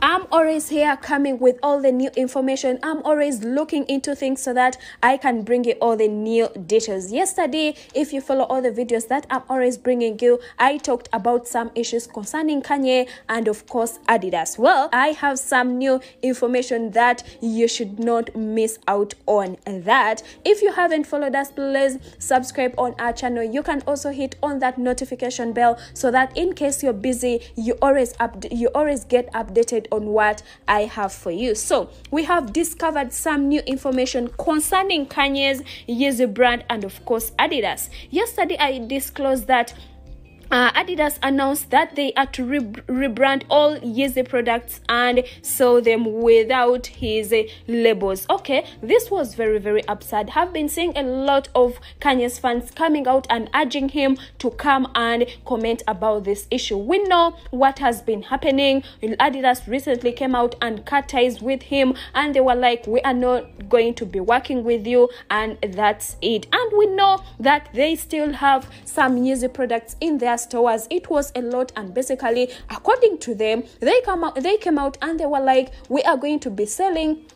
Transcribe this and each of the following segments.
I'm always here coming with all the new information. I'm always looking into things so that I can bring you all the new details. Yesterday, if you follow all the videos that I'm always bringing you, I talked about some issues concerning Kanye and of course Adidas. Well, I have some new information that you should not miss out on that. If you haven't followed us, please subscribe on our channel. You can also hit on that notification bell so that in case you're busy, you always get updated on what I have for you. So we have discovered some new information concerning Kanye's Yeezy brand and of course Adidas. Yesterday I disclosed that Adidas announced that they are to rebrand all Yeezy products and sell them without his labels. Okay, this was very, very absurd. Have been seeing a lot of Kanye's fans coming out and urging him to come and comment about this issue. We know what has been happening. Adidas recently came out and cut ties with him, and they were like, we are not going to be working with you, and that's it. And we know that they still have some Yeezy products in their stores. It was a lot, and basically according to them, they came out and they were like, we are going to be selling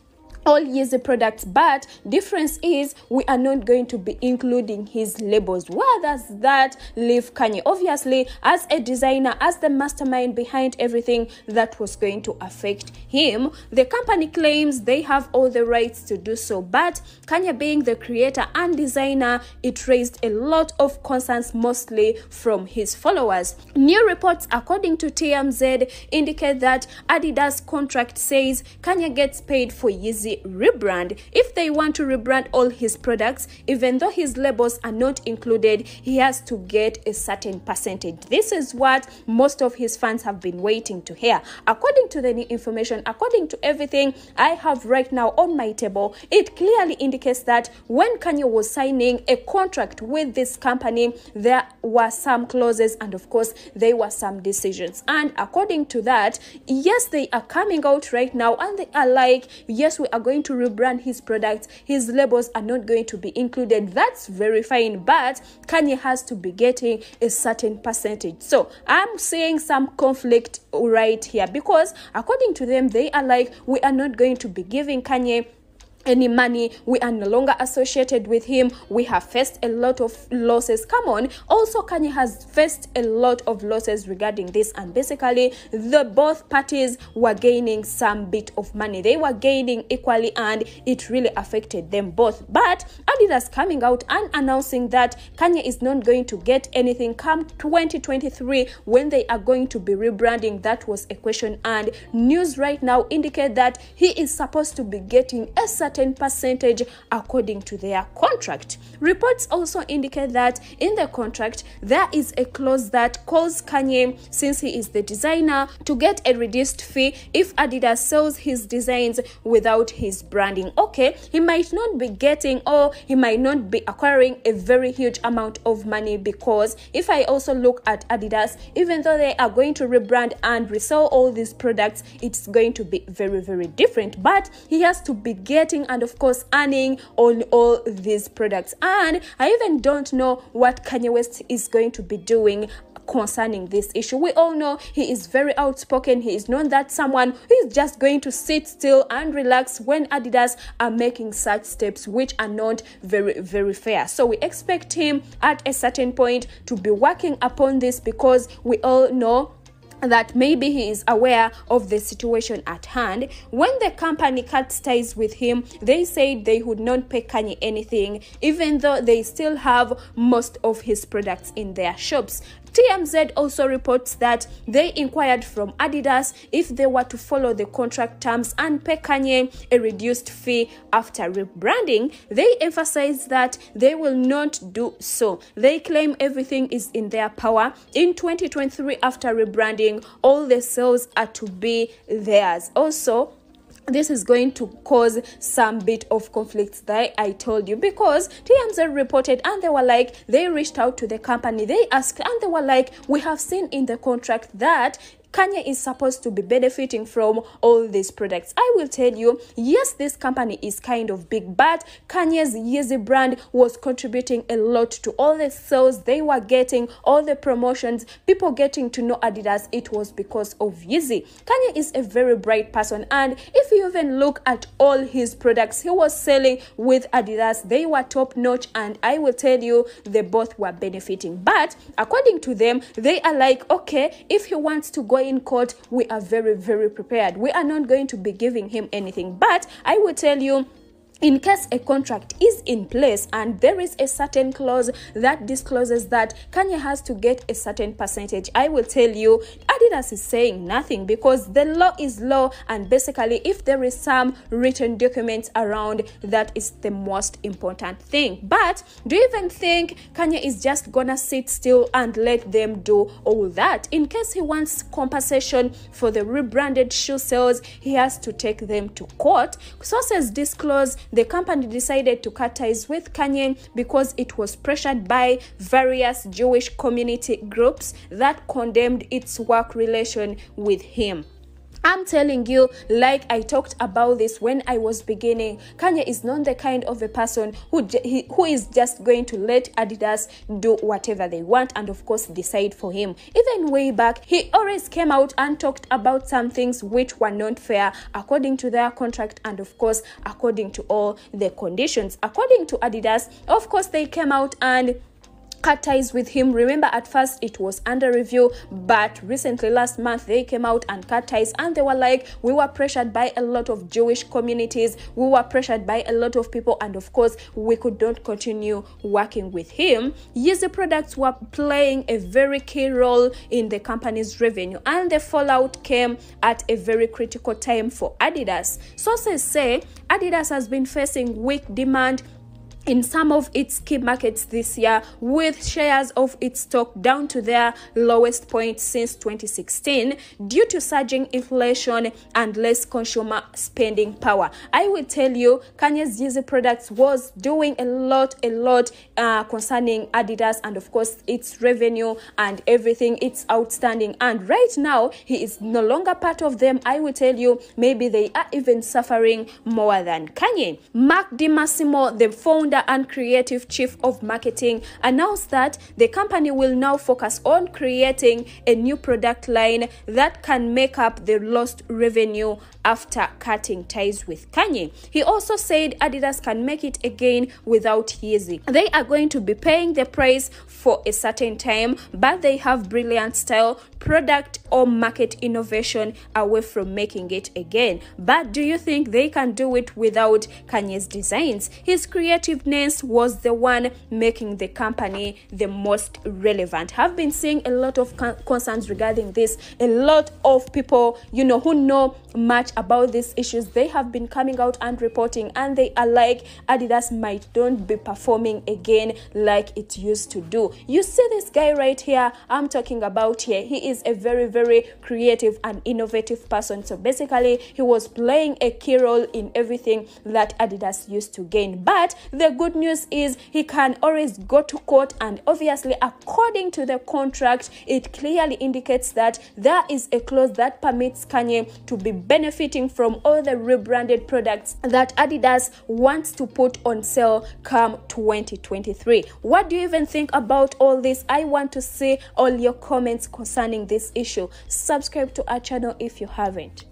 all Yeezy products, but difference is we are not going to be including his labels. Where does that leave Kanye? Obviously, as a designer, as the mastermind behind everything, that was going to affect him. The company claims they have all the rights to do so, but Kanye being the creator and designer, it raised a lot of concerns, mostly from his followers. New reports according to TMZ indicate that Adidas contract says Kanye gets paid for Yeezy rebrand. If they want to rebrand all his products, even though his labels are not included, he has to get a certain percentage. This is what most of his fans have been waiting to hear. According to the new information, according to everything I have right now on my table, it clearly indicates that when Kanye was signing a contract with this company, there were some clauses and of course there were some decisions. And according to that, yes, they are coming out right now and they are like, yes, we are going to rebrand his products, his labels are not going to be included. That's very fine, but Kanye has to be getting a certain percentage. So I'm seeing some conflict right here, because according to them, they are like, we are not going to be giving Kanye any money, we are no longer associated with him, we have faced a lot of losses. Come on, also Kanye has faced a lot of losses regarding this, and basically the both parties were gaining some bit of money. They were gaining equally and it really affected them both. But Adidas coming out and announcing that Kanye is not going to get anything come 2023 when they are going to be rebranding, that was a question, and news right now indicate that he is supposed to be getting a certain percentage according to their contract. Reports also indicate that in the contract there is a clause that calls Kanye, since he is the designer, to get a reduced fee if Adidas sells his designs without his branding. Okay, he might not be getting, or he might not be acquiring a very huge amount of money, because if I also look at Adidas, even though they are going to rebrand and resell all these products, it's going to be very, very different. But he has to be getting and of course earning on all these products. And I even don't know what Kanye West is going to be doing concerning this issue. We all know he is very outspoken. He is not that someone who is just going to sit still and relax when Adidas are making such steps, which are not very, very fair. So we expect him at a certain point to be working upon this, because we all know that maybe he is aware of the situation at hand. When the company cut ties with him, they said they would not pay Kanye anything, even though they still have most of his products in their shops. TMZ also reports that they inquired from Adidas if they were to follow the contract terms and pay Kanye a reduced fee after rebranding. They emphasize that they will not do so. They claim everything is in their power. In 2023, after rebranding, all the sales are to be theirs. Also, this is going to cause some bit of conflicts that I told you, because TMZ reported and they were like, they reached out to the company, they asked and they were like, we have seen in the contract that Kanye is supposed to be benefiting from all these products. I will tell you, yes, this company is kind of big, but Kanye's Yeezy brand was contributing a lot to all the sales they were getting, all the promotions, people getting to know Adidas. It was because of Yeezy. Kanye is a very bright person, and if you even look at all his products he was selling with Adidas, they were top notch, and I will tell you, they both were benefiting. But according to them, they are like, okay, if he wants to go in court, we are very, very prepared. We are not going to be giving him anything. But I will tell you, in case a contract is in place and there is a certain clause that discloses that Kanye has to get a certain percentage, I will tell you, Adidas is saying nothing, because the law is law, and basically if there is some written documents around, that is the most important thing. But do you even think Kanye is just gonna sit still and let them do all that? In case he wants compensation for the rebranded shoe sales, he has to take them to court. Sources disclose the company decided to cut ties with Kanye because it was pressured by various Jewish community groups that condemned its work relation with him. I'm telling you, like I talked about this when I was beginning, Kanye is not the kind of a person who is just going to let Adidas do whatever they want and of course decide for him. Even way back, he always came out and talked about some things which were not fair according to their contract and of course according to all the conditions. According to Adidas, of course they came out and cut ties with him. Remember, at first it was under review, but recently last month they came out and cut ties, and they were like, we were pressured by a lot of Jewish communities, we were pressured by a lot of people, and of course we could not continue working with him. Yeezy products were playing a very key role in the company's revenue, and the fallout came at a very critical time for Adidas. Sources say Adidas has been facing weak demand in some of its key markets this year, with shares of its stock down to their lowest point since 2016 due to surging inflation and less consumer spending power. I will tell you, Kanye's Yeezy products was doing a lot concerning Adidas and of course its revenue and everything. It's outstanding, and right now he is no longer part of them. I will tell you, maybe they are even suffering more than Kanye. Mark DiMassimo, the founder and creative chief of marketing, announced that the company will now focus on creating a new product line that can make up the lost revenue after cutting ties with Kanye. He also said Adidas can make it again without Yeezy. They are going to be paying the price for a certain time, but they have brilliant style, product or market innovation away from making it again. But do you think they can do it without Kanye's designs? His creativeness was the one making the company the most relevant. Have been seeing a lot of concerns regarding this. A lot of people, who know much about these issues, they have been coming out and reporting, and they are like, Adidas might don't be performing again like it used to do. You see this guy right here I'm talking about here, he is a very, very creative and innovative person. So basically he was playing a key role in everything that Adidas used to gain. But the good news is he can always go to court, and obviously according to the contract it clearly indicates that there is a clause that permits Kanye to be benefiting from all the rebranded products that Adidas wants to put on sale come 2023. What do you even think about all this? I want to see all your comments concerning this issue. Subscribe to our channel if you haven't.